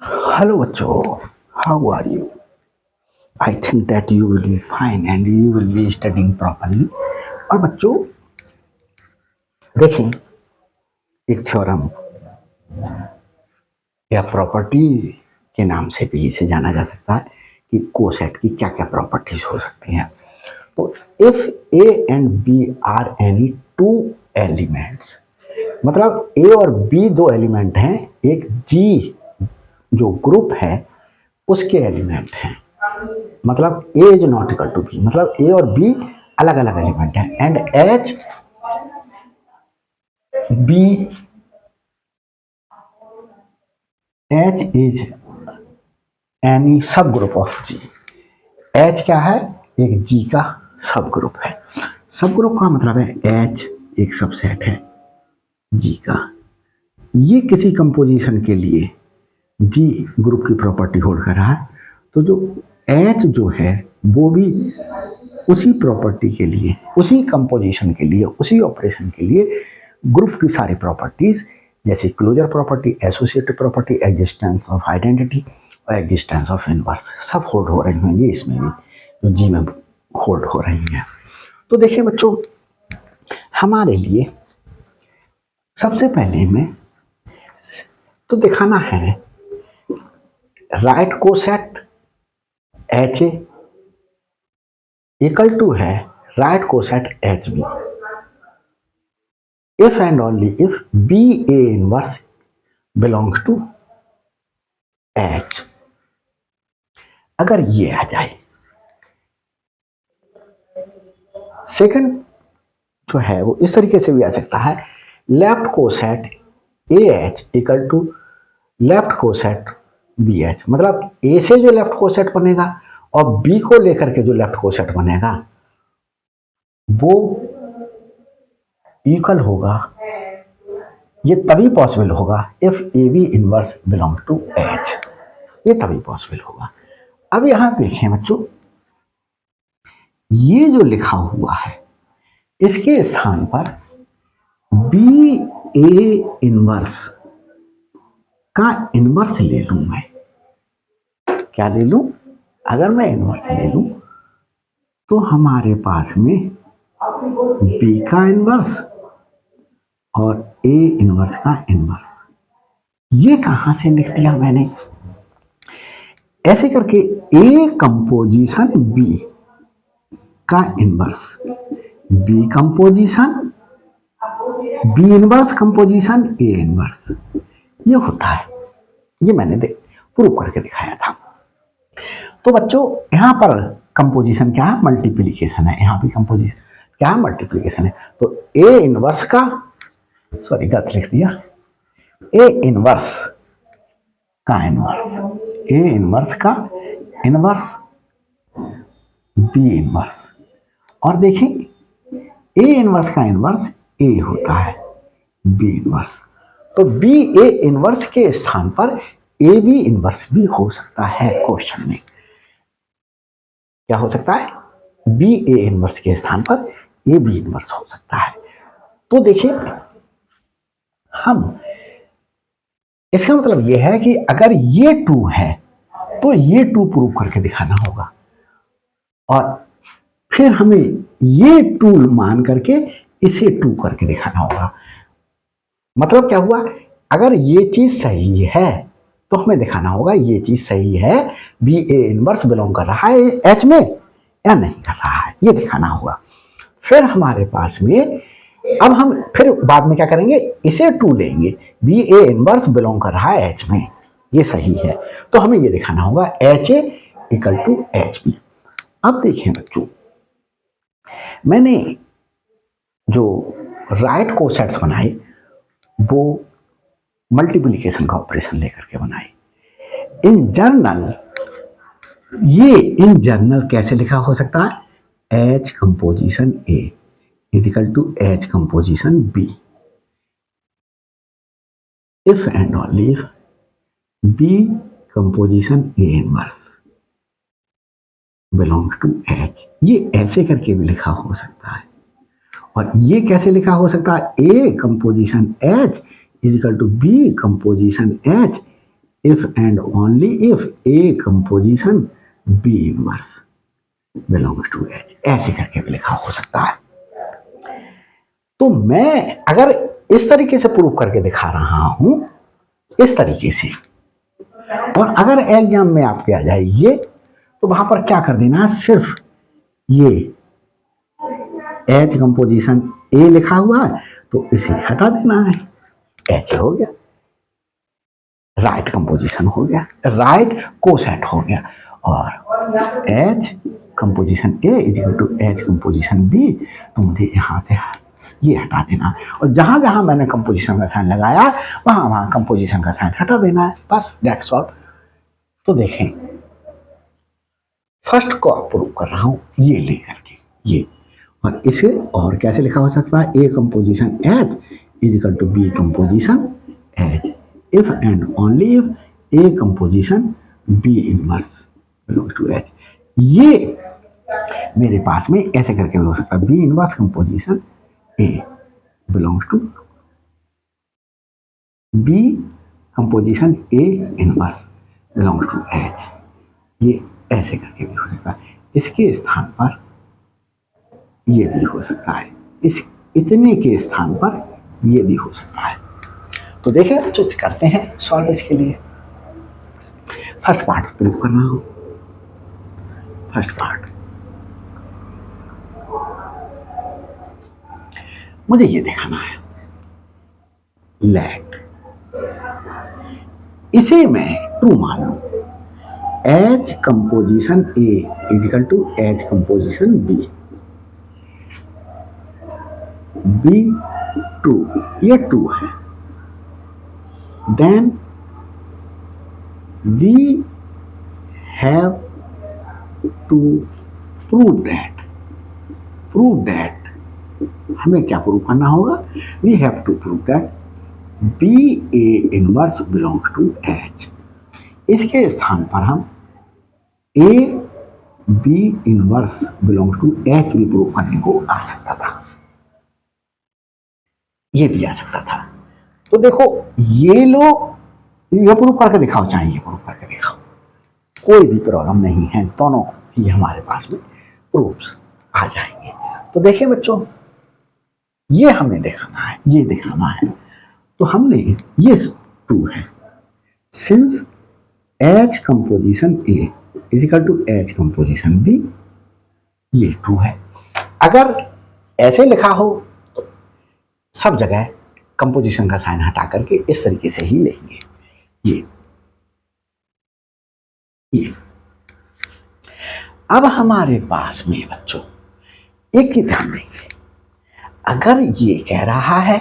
Hello बच्चों, how are you? I think that you will be fine and you will be studying properly. और बच्चों देखें, एक theorem या प्रॉपर्टी के नाम से भी इसे जाना जा सकता है कि कोसेट की क्या क्या प्रॉपर्टीज हो सकती हैं। तो if A and B are any two elements, मतलब ए और बी दो एलिमेंट हैं, एक जी जो ग्रुप है उसके एलिमेंट हैं, मतलब A is not equal to B, मतलब ए और बी अलग अलग एलिमेंट हैं, and H B H is any subgroup of G. H क्या है? एक जी का सब ग्रुप है। सब ग्रुप का मतलब है एच एक सबसेट है जी का। ये किसी कंपोजिशन के लिए जी ग्रुप की प्रॉपर्टी होल्ड कर रहा है, तो जो एच जो है वो भी उसी प्रॉपर्टी के लिए, उसी कंपोजिशन के लिए, उसी ऑपरेशन के लिए ग्रुप की सारी प्रॉपर्टीज जैसे closure property, associative property, existence of identity और एग्जिस्टेंस ऑफ इनवर्स सब होल्ड हो रही होंगी इसमें भी, जो जी में होल्ड हो रही हैं। तो देखिए बच्चों, हमारे लिए सबसे पहले में तो दिखाना है right coset H A equal to है right coset H B if and only if BA inverse belongs to H। अगर ये आ जाए, सेकंड जो है वो इस तरीके से भी आ सकता है, left coset AH equal to left coset BH, मतलब A से जो लेफ्ट कोसेट बनेगा और B को लेकर के जो लेफ्ट कोसेट बनेगा वो इक्वल होगा। ये तभी पॉसिबल होगा if A B inverse belong to H, ये तभी पॉसिबल होगा। अब यहां देखें बच्चों, ये जो लिखा हुआ है इसके स्थान पर बी ए इनवर्स का इनवर्स ले लूं मैं। क्या ले लूं? अगर मैं इनवर्स ले लूं तो हमारे पास में बी का इनवर्स और ए इनवर्स का इनवर्स, ये कहां से लिख दिया मैंने? ऐसे करके ए कंपोजिशन बी का inverse, B composition B inverse composition A inverse, ये होता है। ये मैंने प्रूव करके दिखाया था। तो बच्चों यहां पर कंपोजिशन क्या है? मल्टीप्लिकेशन है। यहां भी कंपोजिशन क्या है? मल्टीप्लिकेशन है। तो ए इनवर्स का, सॉरी गलत लिख दिया, ए इनवर्स का इनवर्स, ए इनवर्स का इनवर्स बी इनवर्स, और देखें ए इनवर्स का इनवर्स ए होता है बी इनवर्स, तो बी ए इनवर्स के स्थान पर ए बी इनवर्स भी हो सकता है। क्वेश्चन में क्या हो सकता है? बी ए इनवर्स के स्थान पर ए बी इनवर्स हो सकता है। तो देखिए, हम इसका मतलब यह है कि अगर ये ट्रू है तो ये ट्रू प्रूव करके दिखाना होगा, और फिर हमें ये ट्रू मान करके इसे ट्रू करके दिखाना होगा। मतलब क्या हुआ? अगर ये चीज सही है तो हमें दिखाना होगा ये चीज सही है, बी ए इनवर्स बिलोंग कर रहा है एच में या नहीं कर रहा है, ये दिखाना होगा। फिर हमारे पास में, अब हम फिर बाद में क्या करेंगे? इसे ट्रू लेंगे, बी ए इनवर्स बिलोंग कर रहा है एच में, ये सही है, तो हमें ये दिखाना होगा H A equal to H B. अब देखिए बच्चों, मैंने जो राइट कोसेट्स बनाए वो मल्टीप्लिकेशन का ऑपरेशन लेकर के बनाए। इन जनरल कैसे लिखा हो सकता है? H composition A is equal to H composition B if and only if B composition A inverse belongs to H. ये ऐसे करके भी लिखा हो सकता है, और ये कैसे लिखा हो सकता है? A composition H is equal to B composition H if and only if A composition B inverse belongs to H, ऐसे करके भी लिखा हो सकता है। तो मैं अगर इस तरीके से प्रूव करके दिखा रहा हूं, इस तरीके से, और अगर एग्जाम में आपके आ जाए ये, तो वहां पर क्या कर देना है, सिर्फ ये एच कंपोजिशन ए लिखा हुआ है तो इसे हटा देना है, एच हो गया, राइट कंपोजिशन हो गया, राइट कोसेट हो गया, और H composition A is equal to H composition B, तो मुझे यहां से ये हटा देना है, और जहां जहां मैंने कंपोजिशन का साइन लगाया वहां वहां कंपोजिशन का साइन हटा देना है, बस दैट्स ऑल। तो देखें, फर्स्ट को आप प्रूव कर रहा हूं ये लेकर के, ये, और इसे और कैसे लिखा हो सकता है, A composition H is equal to B composition H if and only if A composition B inverse belongs to H. ये मेरे पास में ऐसे करके भी हो सकता है, B inverse composition A belongs to B composition A inverse belongs to H, ये ऐसे करके भी हो सकता है। इसके स्थान पर ये भी हो सकता है, इस इतने के स्थान पर ये भी हो सकता है। तो देखिए बच्चों, करते हैं सॉल्व इसके लिए। फर्स्ट पार्ट प्रूव करना हो, फर्स्ट पार्ट मुझे ये दिखाना है, लेट इसे मैं ट्रू मान लूं, H composition A equal to H composition B, be true, ये ट्रू है, then we have to prove that, हमें क्या प्रूव करना होगा, we have to prove that B A inverse belongs to H. इसके स्थान पर हम A B inverse belongs to H भी प्रूव करने को आ सकता था, ये भी आ सकता था। तो देखो, ये लो, ये प्रूव करके दिखाओ, चाहे ये प्रूव करके दिखाओ, कोई भी प्रॉब्लम नहीं है, दोनों ही हमारे पास में प्रूफ्स आ जाएंगे। तो देखिए बच्चों, ये हमें दिखाना है, ये दिखाना है, तो हमने ये ट्रू है, since H composition A is equal to H composition B, ये ट्रू है। अगर ऐसे लिखा हो तो सब जगह कंपोजिशन का साइन हटा करके इस तरीके से ही लेंगे, ये। अब हमारे पास में बच्चों एक ही ध्यान देंगे, अगर ये कह रहा है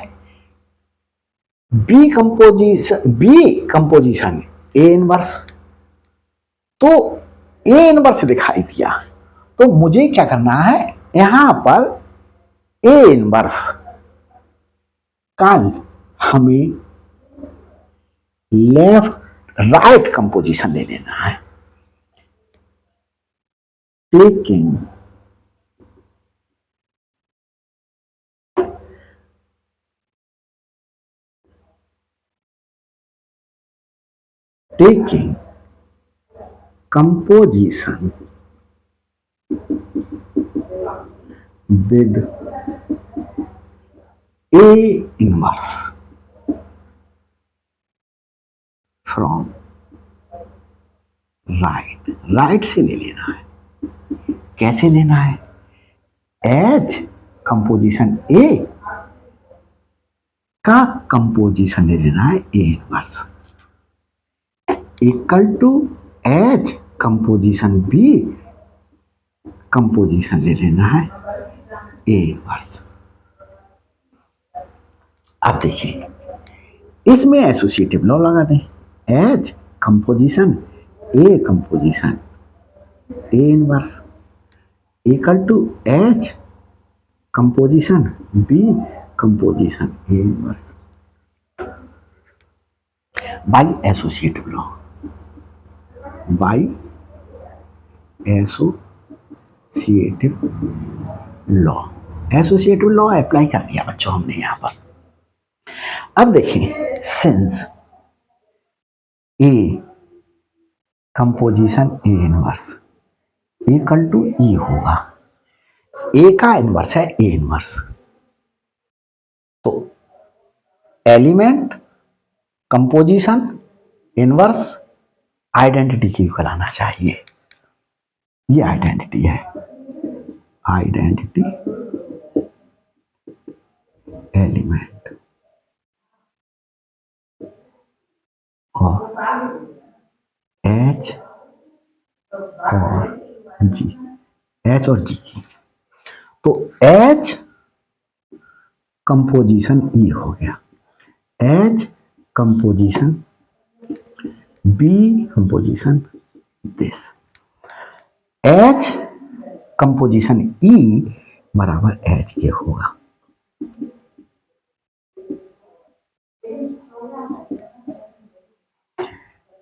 बी कंपोजिशन ए इनवर्स, तो ए इनवर्स दिखाई दिया, तो मुझे क्या करना है, यहां पर ए इनवर्स का हमें लेफ्ट राइट कंपोजिशन ले लेना है, taking composition with A inverse from right से ले लेना है। कैसे लेना है, एच कंपोजिशन ए का कंपोजिशन ले लेना है A inverse, equal to H composition B composition ले लेना है ए इनवर्स। अब देखिए, इसमें एसोसिएटिव लॉ लगा दें, H composition A composition A inverse equal to H composition B composition A inverse by associative law, by associative law apply कर दिया बच्चों हमने यहां पर। अब देखें, since A composition A inverse equal to E होगा। ए का इनवर्स है ए इनवर्स, तो एलिमेंट कंपोजिशन इनवर्स आइडेंटिटी की इक्वल आना चाहिए। ये आइडेंटिटी है, आइडेंटिटी एलिमेंट और एच और जी, एच और जी की। तो एच कंपोजिशन ई हो गया, H composition B composition this, H composition E बराबर एच के होगा।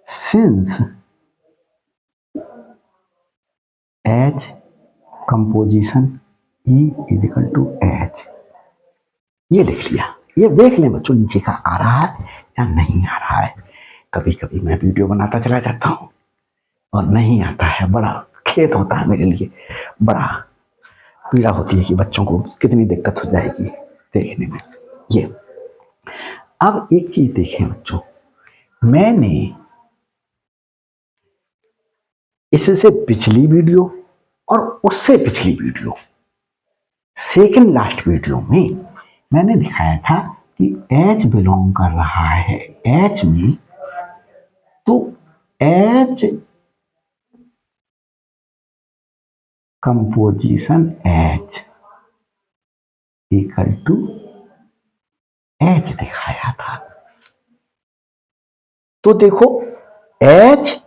Since H composition E is equal to H, ये लिख लिया। ये देख लें बच्चों नीचे का आ रहा है या नहीं आ रहा है। कभी कभी मैं वीडियो बनाता चला जाता हूँ और नहीं आता है, बड़ा खेद होता है मेरे लिए, बड़ा पीड़ा होती है कि बच्चों को कितनी दिक्कत हो जाएगी देखने में। ये अब एक चीज देखें बच्चों, मैंने इससे पिछली वीडियो और उससे पिछली वीडियो, सेकंड लास्ट वीडियो में मैंने दिखाया था कि H बिलोंग कर रहा है H में, तो H composition H equal to H दिखाया था। तो देखो H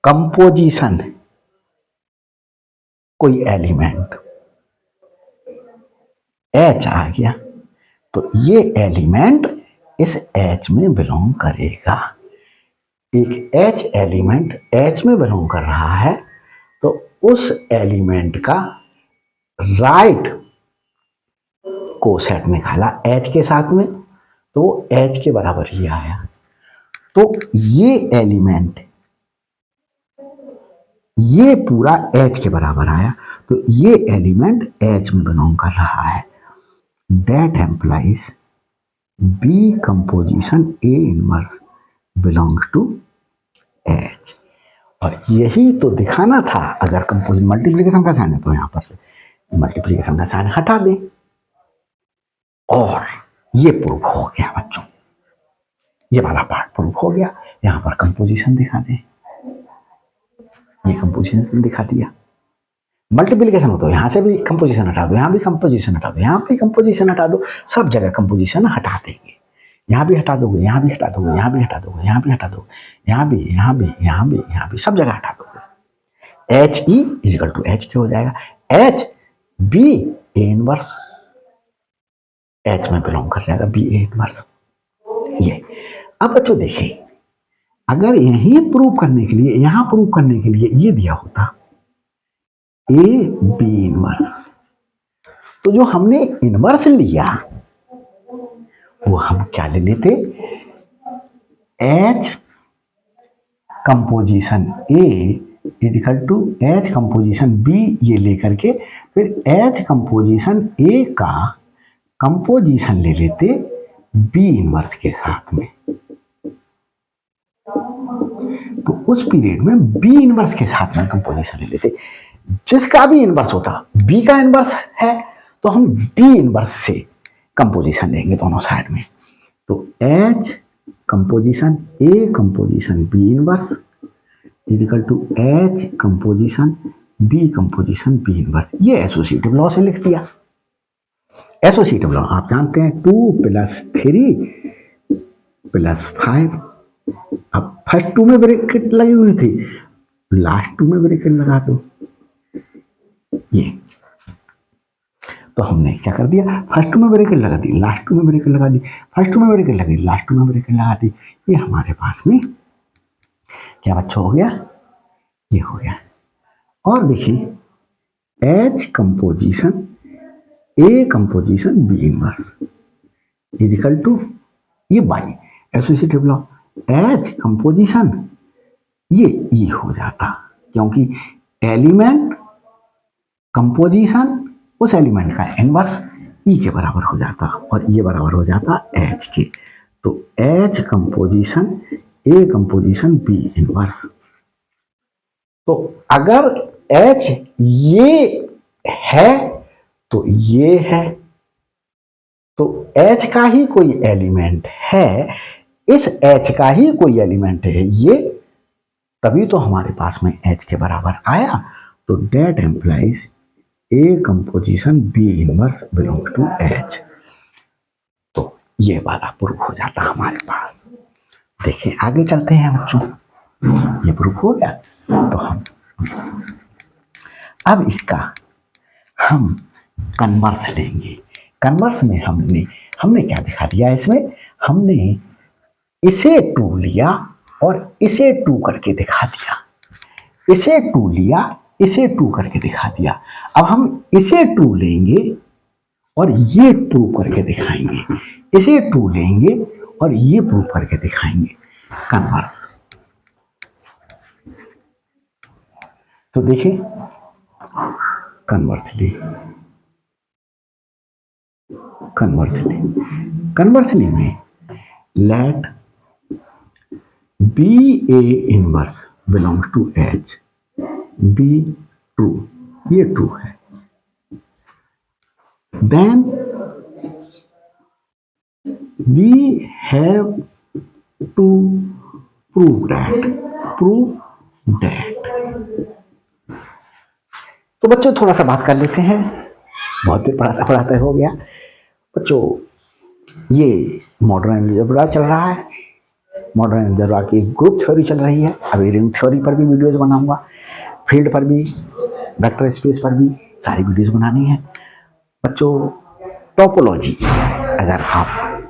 कंपोजिशन कोई एलिमेंट H आ गया, तो ये एलिमेंट इस H में बिलोंग करेगा। एक H एलिमेंट H में बिलोंग कर रहा है, तो उस एलिमेंट का राइट कोसेट निकाला H के साथ में, तो H के बराबर ही आया। तो ये एलिमेंट ये पूरा H के बराबर आया, तो ये एलिमेंट H में बिलोंग कर रहा है। That implies B composition A inverse belongs to H। और यही तो दिखाना था। अगर कंपोजिशन मल्टीप्लिकेशन का साइन है तो यहां पर मल्टीप्लिकेशन का साइन हटा दें, और ये प्रूफ हो गया बच्चों, ये वाला पार्ट प्रूफ हो गया। यहां पर कंपोजिशन दिखा दें, ये कंपोजिशन दिखा दिया। मल्टीप्लिकेशन हो तो यहां से भी कंपोजिशन हटा दो, यहां भी कंपोजिशन हटा दो, यहां भी कंपोजिशन हटा दो, सब जगह कंपोजिशन हटा देंगे। यहां भी हटा दोगे, यहां भी हटा दोगे, यहां भी हटा दोगे, यहां भी हटा दोगे, यहां भी, यहां भी, यहां भी, यहां भी, सब जगह हटा दोगे। H E equal to H के हो जाएगा। H B A inverse H में बिलोंग कर जाएगा, बी ए इनवर्स। ये अब बच्चों देखें, अगर यही प्रूव करने के लिए, यहां प्रूव करने के लिए ये दिया होता ए बी इनवर्स, तो जो हमने इनवर्स लिया वो हम क्या ले लेते, H composition A equal to H composition B, ये लेकर के फिर एच कंपोजिशन ए का कंपोजिशन ले लेते बी इनवर्स के साथ में। तो उस पीरियड में बी इनवर्स के साथ में कंपोजिशन ले लेते। जिसका भी इनवर्स होता, बी का इनवर्स है तो हम बी इनवर्स से कंपोजिशन लेंगे दोनों साइड में। तो H composition A composition B inverse is equal to H composition B inverse. ये एसोसिएटिव लॉ से लिख दिया। एसोसिएटिव लॉ आप जानते हैं, 2 + 3 + 5। अब फर्स्ट 2 में ब्रैकेट लगी हुई थी, लास्ट 2 में ब्रैकेट लगा दो। ये तो हमने क्या कर दिया, फर्स्ट 2 में ब्रैकेट लगा दी, लास्ट 2 में ब्रैकेट लगा दी, फर्स्ट 2 में ब्रैकेट लगी, लास्ट 2 में ब्रैकेट लगा दी। ये हमारे पास में क्या बच्चा हो गया, ये हो गया। और देखिए H composition A composition B inverse is equal to ये by associative law, H composition ये ई हो जाता, क्योंकि एलिमेंट कंपोजिशन उस एलिमेंट का इनवर्स ई के बराबर हो जाता और ये बराबर हो जाता एच के। तो H composition A composition B inverse. तो अगर एच ये है तो ये है, तो एच का ही कोई एलिमेंट है, इस एच का ही कोई एलिमेंट है ये, तभी तो हमारे पास में एच के बराबर आया। तो that implies A composition B inverse belong to H. तो ये वाला प्रूफ हो जाता हमारे पास। देखिए आगे चलते हैं बच्चों, ये प्रूफ हो गया। तो हम अब इसका हम कन्वर्स लेंगे। कन्वर्स में हमने क्या दिखा दिया इसमें, हमने इसे टू लिया और इसे टू करके दिखा दिया, इसे टू लिया इसे टू करके दिखा दिया। अब हम इसे टू लेंगे और ये प्रूव करके दिखाएंगे, इसे टू लेंगे और ये प्रूव करके दिखाएंगे कन्वर्स। तो देखिए कन्वर्सली कन्वर्सली में let B A inverse belong to H be true, ये ट्रू है, then we have to prove that. तो बच्चों थोड़ा सा बात कर लेते हैं, बहुत देर पढ़ाता पढ़ाते हो गया बच्चों। ये मॉडर्न अलजेब्रा चल रहा है, मॉडर्न अलजेब्रा की ग्रुप थ्योरी चल रही है। अभी रिंग थ्योरी पर भी वीडियोस बनाऊंगा, फील्ड पर भी, वेक्टर स्पेस पर भी सारी वीडियोस बनानी है बच्चों। टोपोलॉजी अगर आप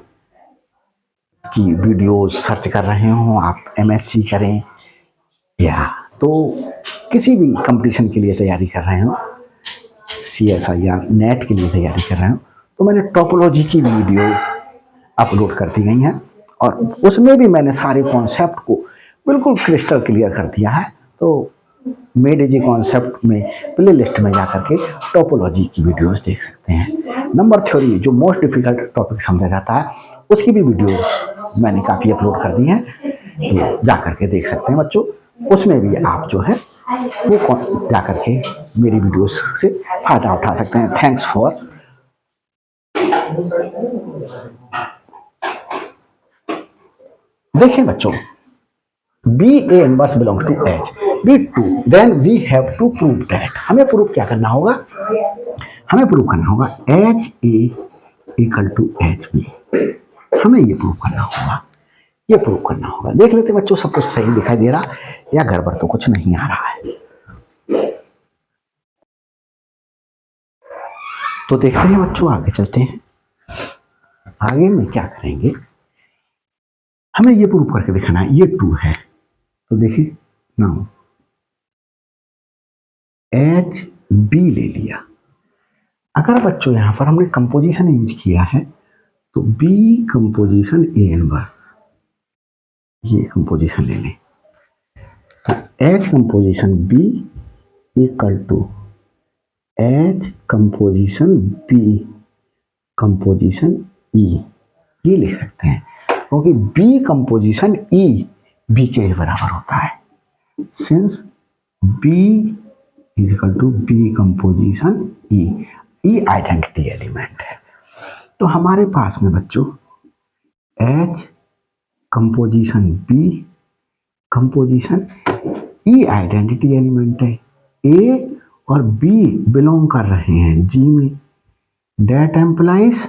की वीडियो सर्च कर रहे हो, आप एमएससी करें या तो किसी भी कंपटीशन के लिए तैयारी कर रहे हो, CSIR नेट के लिए तैयारी कर रहे हो, तो मैंने टोपोलॉजी की वीडियो अपलोड कर दी गई हैं और उसमें भी मैंने सारे कॉन्सेप्ट को बिल्कुल क्रिस्टल क्लियर कर दिया है। तो मेड इजी कॉन्सेप्ट में प्ले लिस्ट में जाकर के टोपोलॉजी की वीडियोस देख सकते हैं। नंबर थ्योरी जो मोस्ट डिफिकल्ट टॉपिक समझा जाता है, उसकी भी वीडियोस मैंने काफ़ी अपलोड कर दी हैं, तो जा करके देख सकते हैं बच्चों। उसमें भी आप जो है वो जा करके मेरी वीडियोस से फ़ायदा उठा सकते हैं। Thanks for. देखिए बच्चों, B A inverse belongs to H be true, then we have to prove that. हमें प्रूव क्या करना होगा, हमें प्रूव करना होगा H A equal to H B. हमें ये प्रूव करना होगा, ये प्रूव करना होगा। देख लेते बच्चों, सब कुछ सही दिखाई दे रहा या गड़बड़ तो कुछ नहीं आ रहा है। तो देखते हैं बच्चों, आगे चलते हैं। आगे में क्या करेंगे, हमें ये प्रूव करके दिखाना है ये ट्रू है। तो देखिए नाउ एच बी ले लिया। अगर बच्चों यहां पर हमने कंपोजिशन यूज किया है तो बी कंपोजिशन ए इनवर्स, ये कंपोजिशन ले लें। तो H composition B equal to H composition B composition E, ये लिख सकते हैं क्योंकि बी कंपोजिशन ई बी के बराबर होता है। Since B is equal to B composition E, E identity element है। तो हमारे पास में बच्चों H composition B composition E identity element है, ए और बी बिलोंग कर रहे हैं जी में। दैट एम्प्लाइज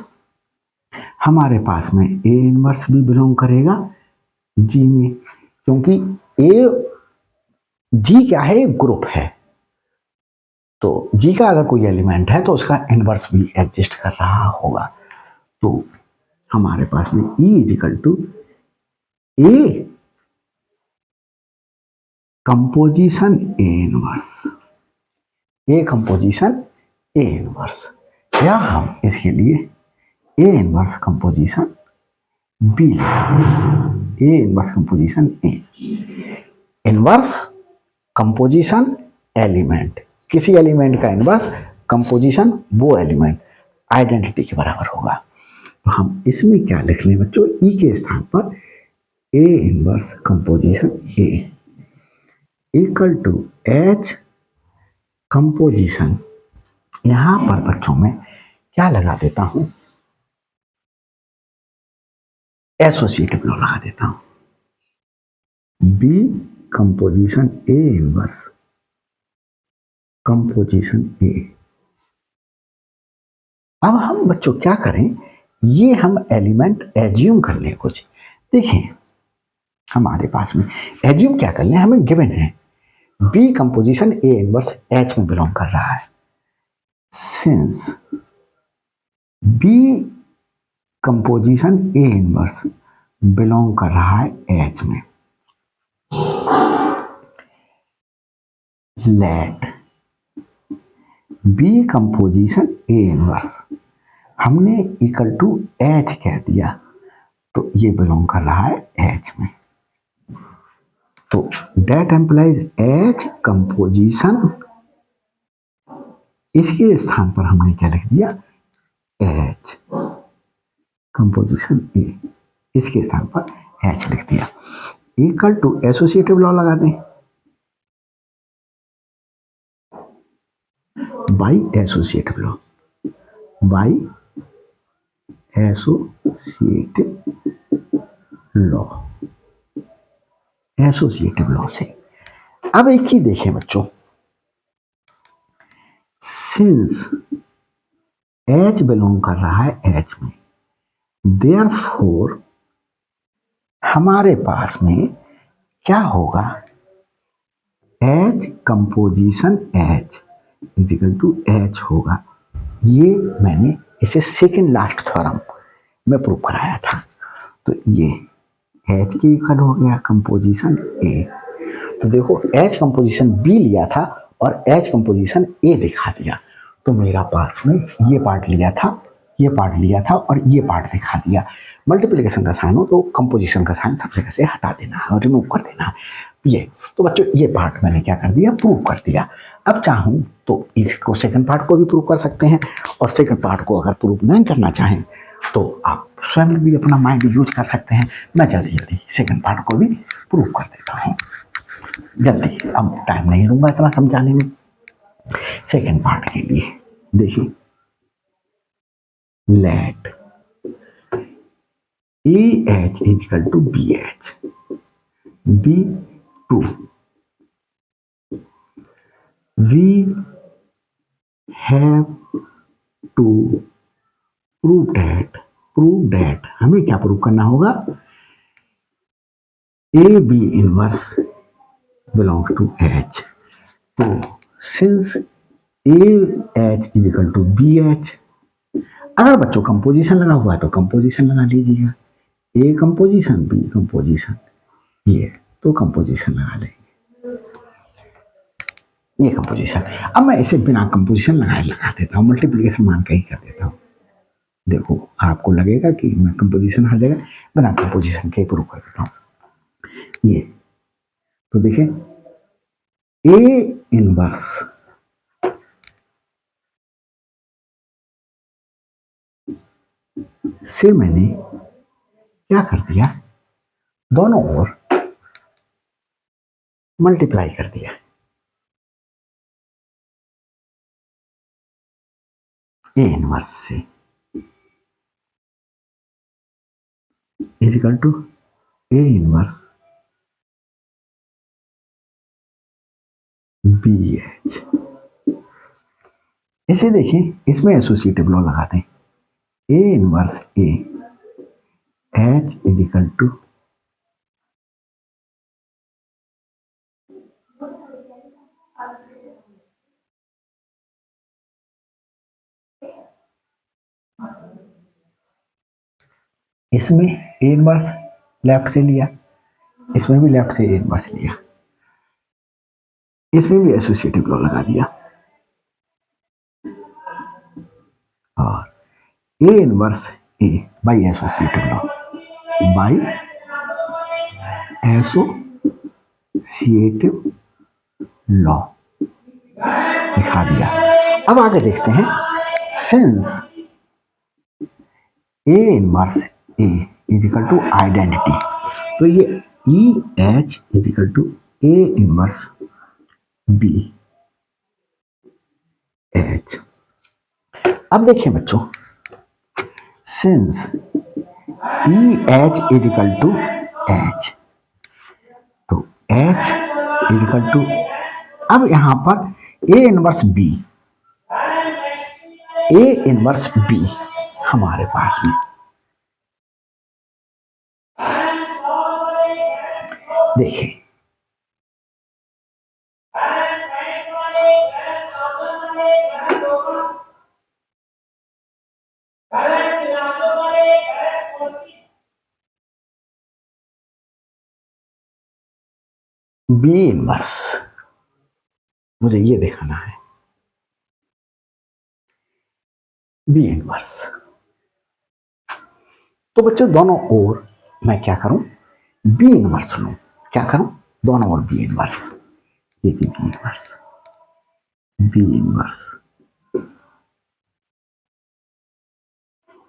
हमारे पास में ए इनवर्स भी बिलोंग करेगा जी में, क्योंकि ए जी क्या है, ग्रुप है। तो जी का अगर कोई एलिमेंट है तो उसका इनवर्स भी एग्जिस्ट कर रहा होगा। तो हमारे पास में E is equal to A composition A inverse, A composition A inverse, या हम इसके लिए ए इनवर्स कंपोजिशन बी लिख सकते हैं, ए inverse composition A. Inverse composition element, किसी एलिमेंट का इनवर्स कंपोजिशन वो एलिमेंट आइडेंटिटी के बराबर होगा। तो हम इसमें क्या लिख लें बच्चों, ई के स्थान पर A inverse composition A equal to H composition, यहां पर बच्चों में क्या लगा देता हूं, एसोसिएटिव लॉ लगा देता हूं, B composition A inverse composition A. अब हम बच्चों क्या करें, ये हम एलिमेंट एज्यूम कर लें कुछ। देखिए हमारे पास में एज्यूम क्या कर लें, हमें गिवन है B composition A inverse H में बिलोंग कर रहा है। Since B composition A inverse belong कर रहा है एच में, let B composition A inverse, हमने इक्वल टू एच कह दिया तो ये बिलोंग कर रहा है एच में। तो डेट एम्प्लाइज एच कंपोजिशन, इसके स्थान पर हमने क्या लिख दिया, एच कंपोजिशन ए, इसके स्थान पर एच लिख दिया। इक्वल टू एसोसिएटिव लॉ लगा दें, by associative law, by associative law, associative law से। अब एक ही देखें बच्चों, सिंस एच बिलोंग कर रहा है एच में, देयरफॉर हमारे पास में क्या होगा, H composition H is equal to H होगा। ये मैंने इसे सेकेंड लास्ट थ्योरम में प्रूव कराया था। तो ये एच के इक्वल हो गया कंपोजिशन ए। तो देखो एच कंपोजिशन बी लिया था और एच कंपोजिशन ए दिखा दिया, तो मेरा पास में ये पार्ट लिया था, ये पार्ट लिया था और ये पार्ट दिखा दिया। मल्टीप्लिकेशन का साइन हो तो कंपोजिशन का साइन सब जगह से हटा देना है और रिमूव कर देना है। ये तो बच्चों ये पार्ट मैंने क्या कर दिया, प्रूव कर दिया। अब चाहूँ तो इसको सेकंड पार्ट को भी प्रूव कर सकते हैं, और सेकंड पार्ट को अगर प्रूव नहीं करना चाहें तो आप स्वयं भी अपना माइंड यूज कर सकते हैं। मैं जल्दी जल्दी सेकंड पार्ट को भी प्रूव कर देता हूँ, जल्दी, अब टाइम नहीं दूंगा इतना समझाने में। सेकंड पार्ट के लिए देखिए, let A H is equal to B H, B to, we have to prove that हमें क्या प्रूव करना होगा, A B inverse belong to H. तो since A H is equal to B H, अगर बच्चों कंपोजिशन लगा हुआ है तो कंपोजिशन लगा लीजिएगा, ए कंपोजिशन बी कंपोजिशन, ये तो कंपोजिशन लगा लेंगे, ये कंपोजिशन। अब मैं इसे बिना कंपोजिशन लगाए लगा देता हूँ, मल्टीप्लिकेशन मान के ही कर देता हूँ। देखो आपको लगेगा कि मैं कंपोजिशन हर जगह बिना कंपोजिशन के प्रूव कर देता हूँ। ये तो देखिए ए इनवर्स से मैंने क्या कर दिया, दोनों ओर मल्टीप्लाई कर दिया, ए इनवर्स से equal to A inverse B H. इसे देखिए, इसमें एसोसिएटिव लॉ लगा दें, A inverse A H is equal to इसमें ए इनवर्स लेफ्ट से लिया, इसमें भी लेफ्ट से ए इनवर्स लिया, इसमें भी एसोसिएटिव लॉ लगा दिया, और A inverse A by associative law by associative law दिखा दिया। अब आगे देखते हैं, since A inverse A is equal to identity, तो ये E H is equal to A inverse B H. अब देखिए बच्चों, since E H is equal to H, तो एच इज इक्वल टू, अब यहां पर A inverse B, A inverse B हमारे पास में, देखिए बी इनवर्स, मुझे ये दिखाना है बी इनवर्स। तो बच्चों दोनों ओर मैं क्या करूं, बी इनवर्स लूं, क्या करूं, दोनों ओर बी इनवर्स, ये भी बी इनवर्स, बी इनवर्स,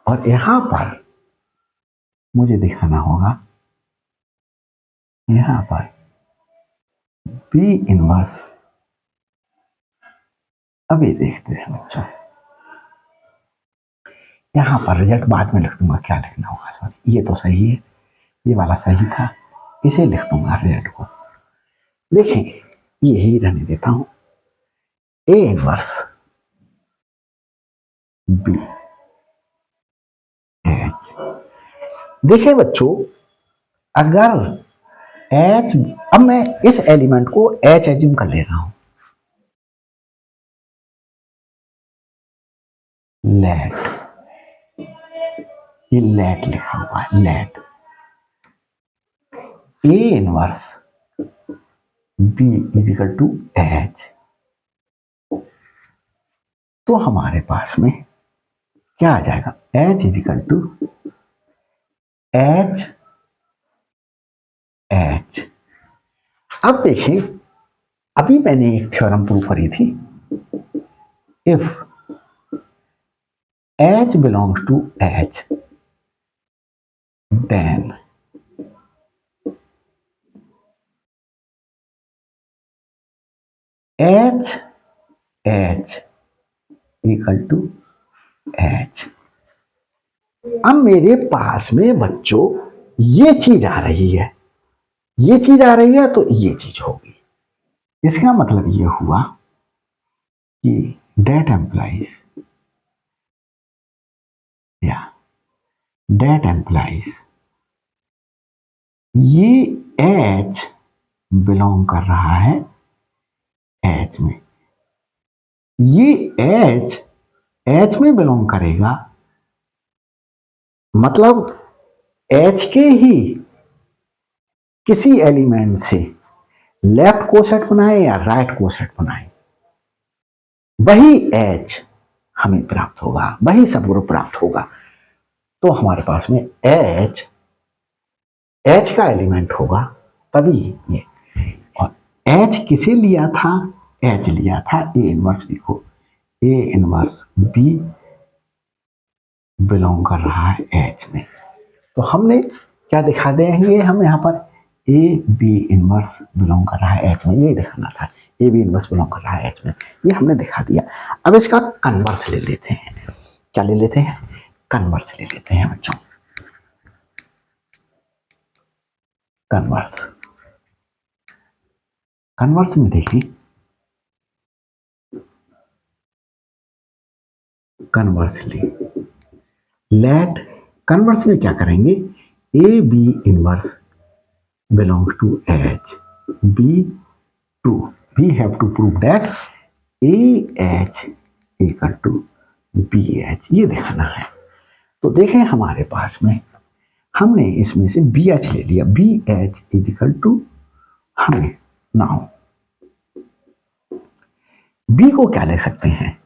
और यहां पर मुझे दिखाना होगा, यहां पर बी इनवर्स। अभी देखते हैं बच्चों, यहां पर रिजल्ट बाद में लिख दूंगा, क्या लिखना होगा, सॉरी ये तो सही है, ये वाला सही था, इसे लिख दूंगा रिजल्ट को। देखें यही रहने देता हूं, ए इनवर्स बी एच। देखिए बच्चों, अगर एच, अब मैं इस एलिमेंट को एच एज्यूम कर ले रहा हूं, लेट, ये लेट लिखा हुआ है, let A inverse B is equal to H, तो हमारे पास में क्या आ जाएगा, H is equal to H H. अब देखिए, अभी मैंने एक थ्योरम प्रूव करी थी, if H belongs to H then H H equal to H. अब मेरे पास में बच्चों ये चीज आ रही है, ये चीज आ रही है, तो ये चीज होगी। इसका मतलब ये हुआ कि डेट एम्प्लाइज, या डेट एम्प्लाइज ये एच बिलोंग कर रहा है एच में, ये एच एच में बिलोंग करेगा, मतलब एच के ही किसी एलिमेंट से लेफ्ट कोसेट बनाए या राइट कोसेट बनाए, वही एच हमें प्राप्त होगा, वही सबग्रुप प्राप्त होगा। तो हमारे पास में एच एच का एलिमेंट होगा तभी ये, और एच किसे लिया था, एच लिया था ए इनवर्स बी को, ए इनवर्स बी बिलोंग कर रहा है एच में। तो हमने क्या दिखा देंगे, हम यहाँ पर ए बी इनवर्स बिलोंग कर रहा है एच में, ये दिखाना था, ए बी इनवर्स बिलोंग कर रहा है एच में, ये हमने दिखा दिया। अब इसका कन्वर्स ले लेते हैं, क्या ले लेते हैं, कन्वर्स ले लेते हैं बच्चों, कन्वर्स। कन्वर्स में देखिए, कन्वर्सली लेट, कन्वर्स में क्या करेंगे, A B inverse belongs to H, B to, we have to prove that A H equal to B H, ये दिखाना है। तो देखें हमारे पास में हमने इसमें से बी एच ले लिया, B H is equal to, हमें नाउ बी को क्या लिख सकते हैं,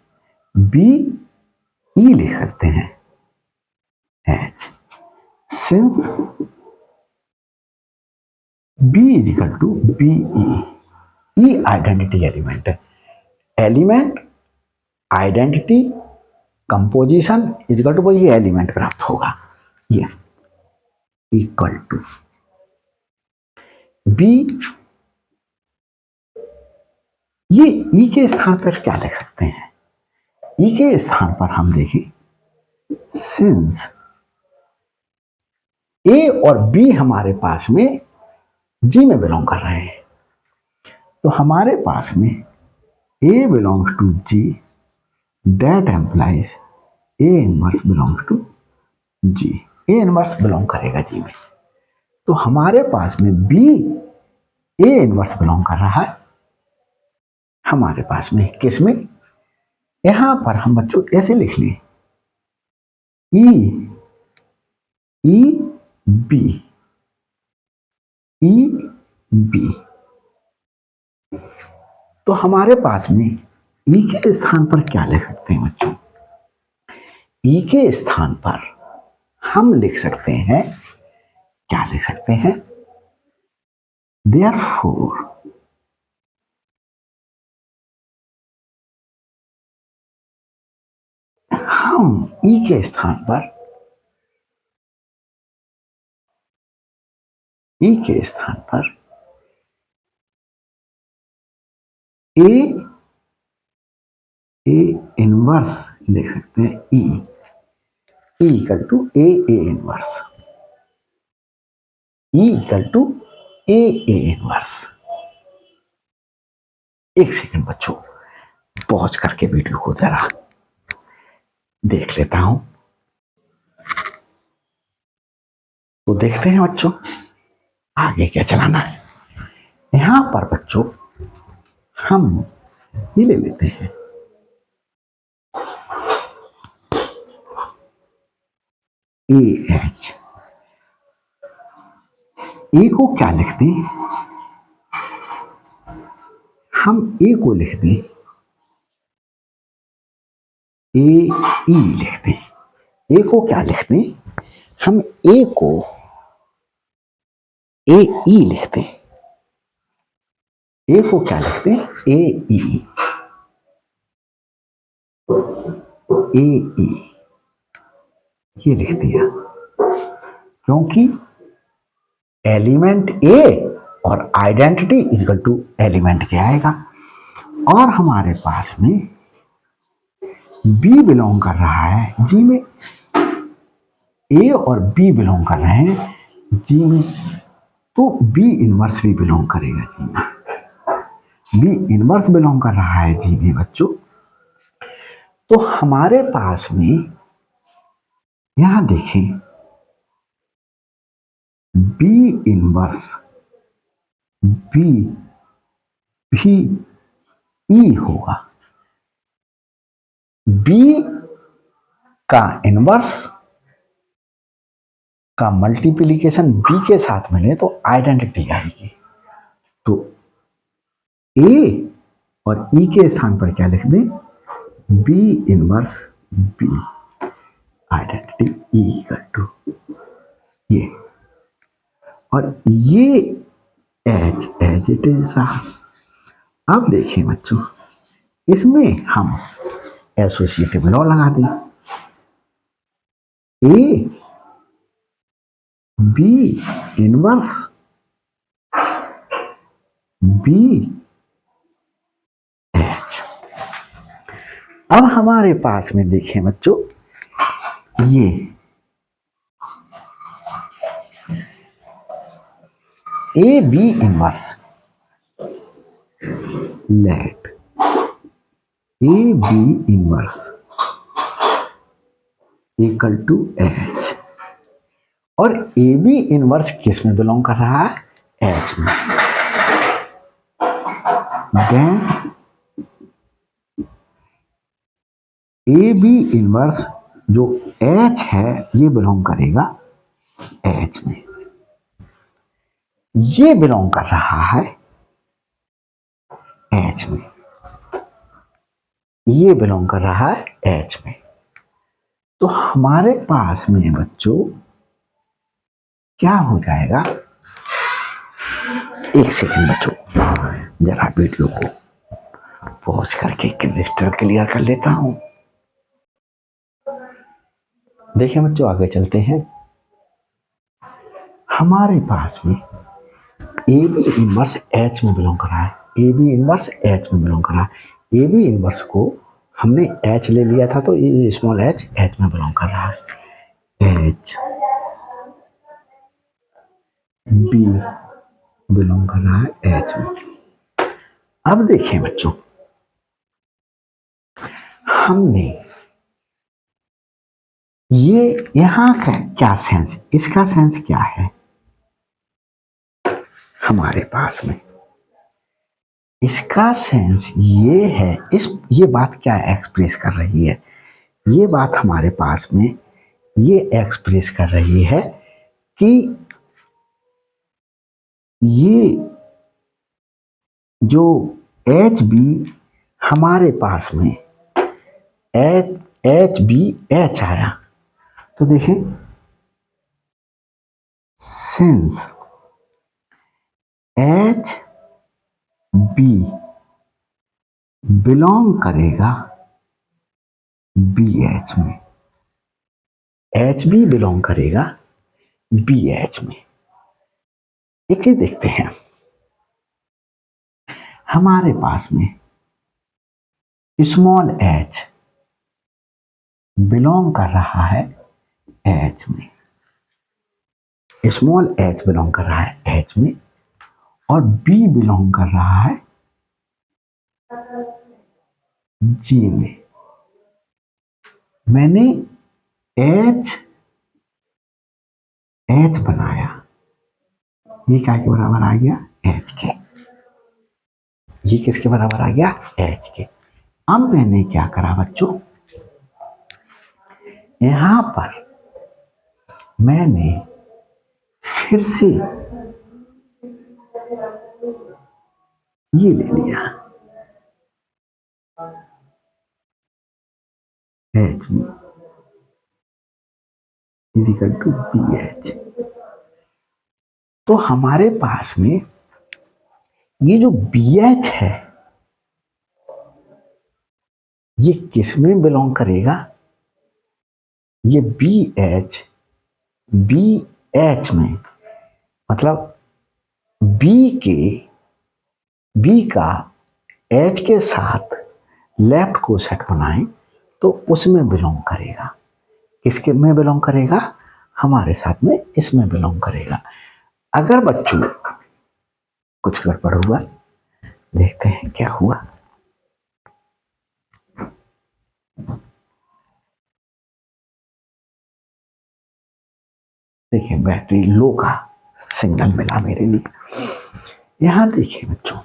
बी ई लिख सकते हैं H, since B is equal to B E identity element है। Element, identity, composition equal to ये एलिमेंट प्राप्त होगा। ये इक्वल टू बी, ये ई के स्थान पर क्या लिख सकते हैं? ई के स्थान पर हम देखें, सिंस ए और बी हमारे पास में जी में बिलोंग कर रहे हैं, तो हमारे पास में A belongs to G, that implies A inverse belongs to G. A inverse belong करेगा जी में, तो हमारे पास में बी ए इनवर्स बिलोंग कर रहा है हमारे पास में, किस में? यहां पर हम बच्चों ऐसे लिख लें, ई बी, ई बी। तो हमारे पास में ई के स्थान पर क्या लिख सकते हैं बच्चों? ई के स्थान पर हम लिख सकते हैं, क्या लिख सकते हैं? देयरफॉर हम ई के स्थान पर, ई के स्थान पर ए इनवर्स लिख सकते हैं। E equal to A inverse, E equal to A inverse. एक सेकंड बच्चों, पॉज करके वीडियो को जरा देख लेता हूं। तो देखते हैं बच्चों आगे क्या चलाना है। यहां पर बच्चों हम ये ले लेते हैं, ए एच। ए को क्या लिखते हैं? हम ए को लिख दें ए ई लिखते हैं। ए को क्या लिखते हैं? हम ए को ए ई लिखते हैं। ए को क्या लिखते हैं? ए ई, ए ई ये लिख दिया, क्योंकि एलिमेंट ए और आइडेंटिटी इक्वल टू एलिमेंट क्या आएगा। और हमारे पास में बी बिलोंग कर रहा है जी में, ए और बी बिलोंग कर रहे हैं जी में, तो बी इनवर्स भी बिलोंग करेगा जी में। बी इनवर्स बिलोंग कर रहा है जी में बच्चों, तो हमारे पास में यहां देखें बी इनवर्स बी भी ई होगा। बी का इनवर्स का मल्टीप्लिकेशन बी के साथ मिले तो आइडेंटिटी आएगी। तो ए और ई के स्थान पर क्या लिख दें? B inverse B identity E equal to ये, और ये एच इट इज रहा। अब देखिए बच्चों, इसमें हम एसोसिएटिव लॉ लगा दें, A B inverse B H. अब हमारे पास में देखें बच्चों, ये A B inverse let A B inverse equal to H, और ए बी इनवर्स किस में बिलोंग कर रहा है? एच में। देन ए बी इनवर्स जो एच है ये बिलोंग करेगा एच में, ये बिलोंग कर रहा है एच में, ये बिलोंग कर रहा है एच में। तो हमारे पास में बच्चों क्या हो जाएगा? एक सेकंड बच्चों, जरा वीडियो को पॉज करके रजिस्टर क्लियर कर लेता हूं। देखिए बच्चों, आगे चलते हैं। हमारे पास में ए बी इनवर्स एच में बिलोंग कर रहा है, ए बी इनवर्स एच में बिलोंग कर रहा है। ए बी इनवर्स को हमने एच ले लिया था, तो ए स्मॉल एच एच में बिलोंग कर रहा है। एच बी बिलोंग कर रहा है एच में। अब देखिए बच्चों, हमने ये यहां का क्या सेंस, इसका सेंस क्या है हमारे पास में, इसका सेंस ये है, ये बात क्या एक्सप्रेस कर रही है, ये बात हमारे पास में ये एक्सप्रेस कर रही है कि ये जो एच बी हमारे पास में एच बी एच आया, तो देखें सिंस एच बी बिलोंग करेगा बी एच में, एच बी बिलोंग करेगा बी एच में। एक चीज देखते हैं, हमारे पास में स्मॉल एच बिलोंग कर रहा है एच में, स्मॉल एच बिलोंग कर रहा है एच में, और बी बिलोंग कर रहा है जी में। मैंने एच एच बनाया, ये क्या के बराबर आ गया, एच के। ये किसके बराबर आ गया, एच के। अब मैंने क्या करा बच्चों, यहां पर मैंने फिर से ये ले लिया H B is equal to B H. तो हमारे पास में ये जो बी एच है, ये किस में बिलोंग करेगा, ये बी एच में, मतलब बी का एच के साथ लेफ्ट को सेट बनाएं तो उसमें बिलोंग करेगा। किसके में बिलोंग करेगा, हमारे साथ में इसमें बिलोंग करेगा। अगर बच्चों कुछ गड़बड़ हुआ, देखते हैं क्या हुआ। देखिए बैटरी लो का सिग्नल मिला मेरे लिए। यहां देखिए बच्चों,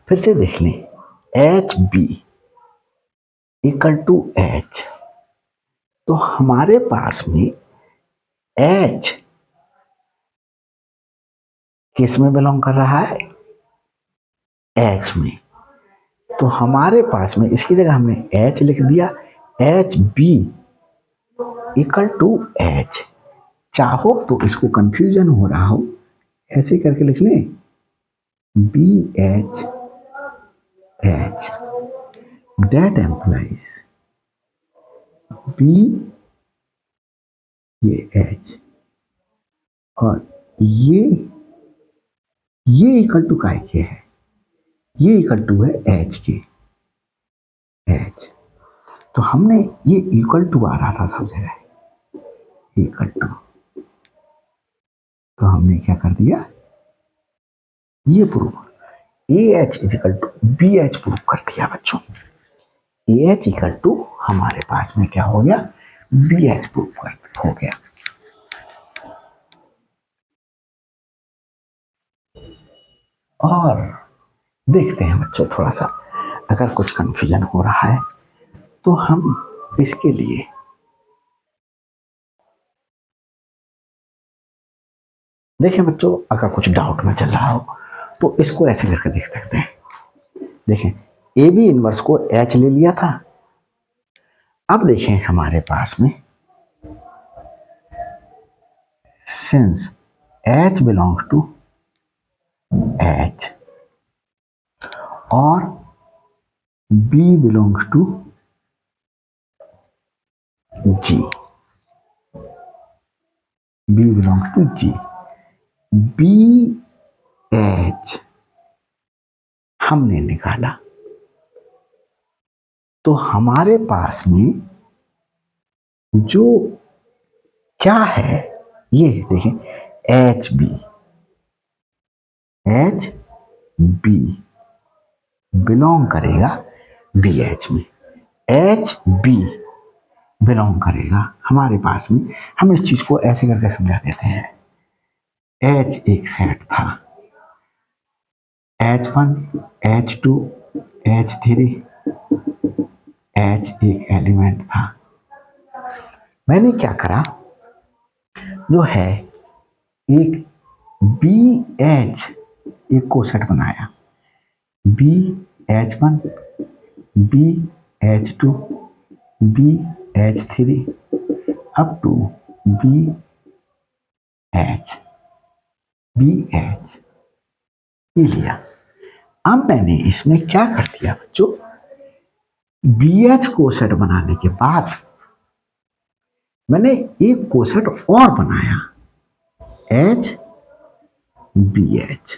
फिर से देख लें, H B equal to H, तो हमारे पास में एच किस में बिलोंग कर रहा है, एच में। तो हमारे पास में इसकी जगह हमने एच लिख दिया, H B equal to H. चाहो तो इसको कंफ्यूजन हो रहा हो, ऐसे करके लिख लें, B H H, that implies B, ये एच, और ये इक्वल टू काय के है, ये इक्वल टू है एच के, एच। तो हमने ये इक्वल टू आ रहा था सब जगह, इक्वल टू, तो हमने क्या कर दिया, ये proof A H is equal to B H proof कर दिया बच्चों। ए एच इक्वल टू हमारे पास में क्या हो गया, बी एच प्रूफ हो गया। और देखते हैं बच्चों, थोड़ा सा अगर कुछ कंफ्यूजन हो रहा है तो हम इसके लिए देखें बच्चों, अगर कुछ डाउट में चल रहा हो तो इसको ऐसे करके देख सकते हैं। देखें, ए बी इनवर्स को एच ले लिया था। अब देखें हमारे पास में since H belongs to H और B belongs to G. B belongs to G. BH हमने निकाला तो हमारे पास में जो क्या है ये देखें, एच बी बिलोंग करेगा BH में, एच बी बिलोंग करेगा हमारे पास में। हम इस चीज को ऐसे करके समझा देते हैं। H एक सेट था, H1 H2 H3 H एक एलिमेंट था। मैंने क्या करा, जो है एक BH एक कोसेट बनाया, BH1 BH2 BH3 up to BH ये लिया। अब मैंने इसमें क्या कर दिया बच्चों, BH कोसेट बनाने के बाद मैंने एक कोसेट और बनाया, HBH।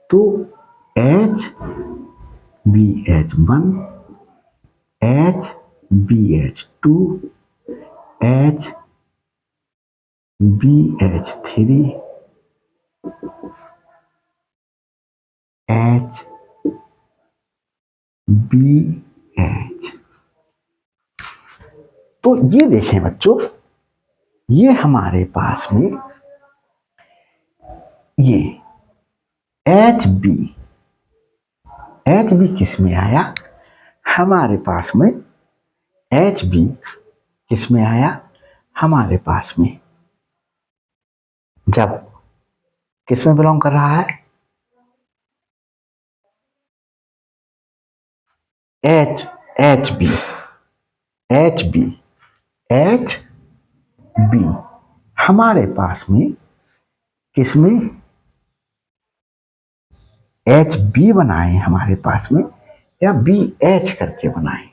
तो HBH1 HBH2 HBH3 HBH। तो ये देखें बच्चों, ये हमारे पास में ये HB किस में आया, हमारे पास में HB किस में आया, हमारे पास में जब किस में बिलोंग कर रहा है, HB हमारे पास में किस में, HB बनाए हमारे पास में या BH करके बनाए।